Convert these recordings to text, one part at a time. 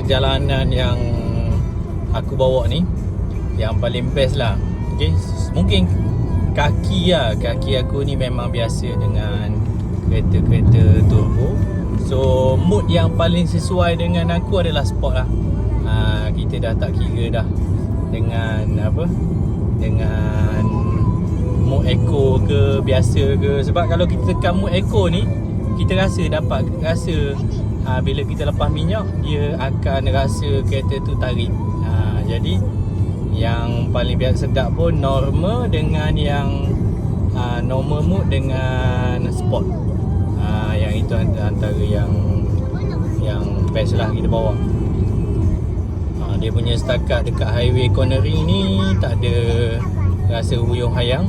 perjalanan yang aku bawa ni, yang paling best lah. Okay, mungkin kaki aku ni memang biasa dengan kereta-kereta turbo. So mood yang paling sesuai dengan aku adalah sport lah. Kita dah tak kira dah dengan apa, dengan mood eco ke biasa ke. Sebab kalau kita tekan mood eco ni, kita dapat rasa bila kita lepas minyak, dia akan rasa kereta tu tarik. Jadi yang paling biasa sedap pun normal dengan yang normal mode dengan sport. Yang itu antara yang best lah kita bawa. Dia punya setakat dekat highway cornering ni tak ada rasa huyung hayang.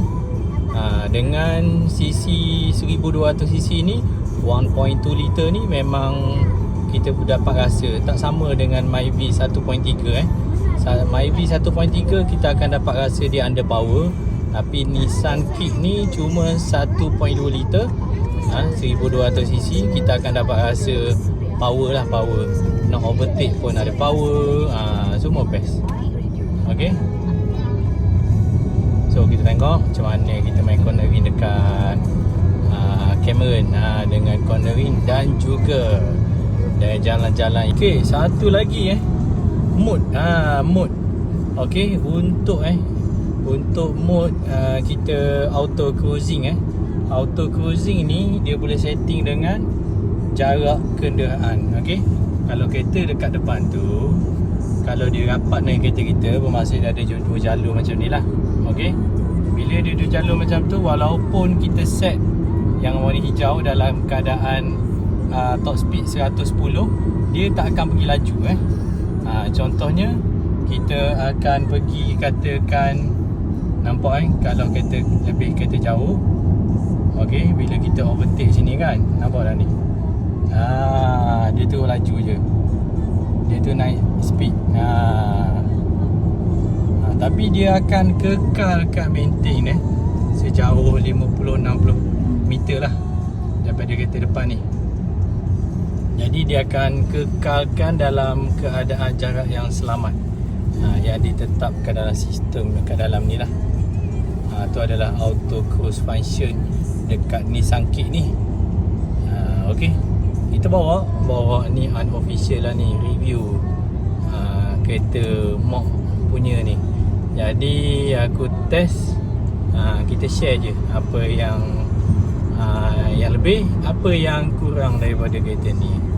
Dengan CC 1200cc ni 1.2 liter ni memang kita dapat rasa tak sama dengan Myvi 1.3 Myvi 1.3 kita akan dapat rasa dia underpower. Tapi Nissan Kick ni cuma 1.2 liter 1200cc, kita akan dapat rasa power lah, power. Nak overtake pun ada power. Semua best. Okay, so kita tengok macam mana kita main cornering dekat Cameron dengan cornering dan juga dari jalan-jalan. Okay, satu lagi mood. Mood. Okay, untuk mode kita auto cruising. Auto cruising ni dia boleh setting dengan jarak kenderaan. Okay, kalau kereta dekat depan tu, kalau dia rapat dengan kereta kita, bermaksud dia ada dua jalur macam ni lah. Okay, bila dia dua jalur macam tu, walaupun kita set yang warna hijau dalam keadaan top speed 110, dia tak akan pergi laju. Contohnya kita akan pergi, katakan, nampak kalau kereta jauh. Okey, bila kita overtake sini kan, nampak dah ni. Dia tu laju je. Dia tu naik speed. Tapi dia akan kekal kat maintain sejauh 50-60 meter lah daripada kereta depan ni. Jadi dia akan kekalkan dalam keadaan jarak yang selamat, yang ditetapkan dalam sistem dekat dalam ni lah. Tu adalah auto cruise function dekat Nissan Kick ni. Okay, kita bawa ni unofficial lah ni, review kereta mock punya ni. Jadi aku test, kita share je apa yang lebih, apa yang kurang daripada kereta ni.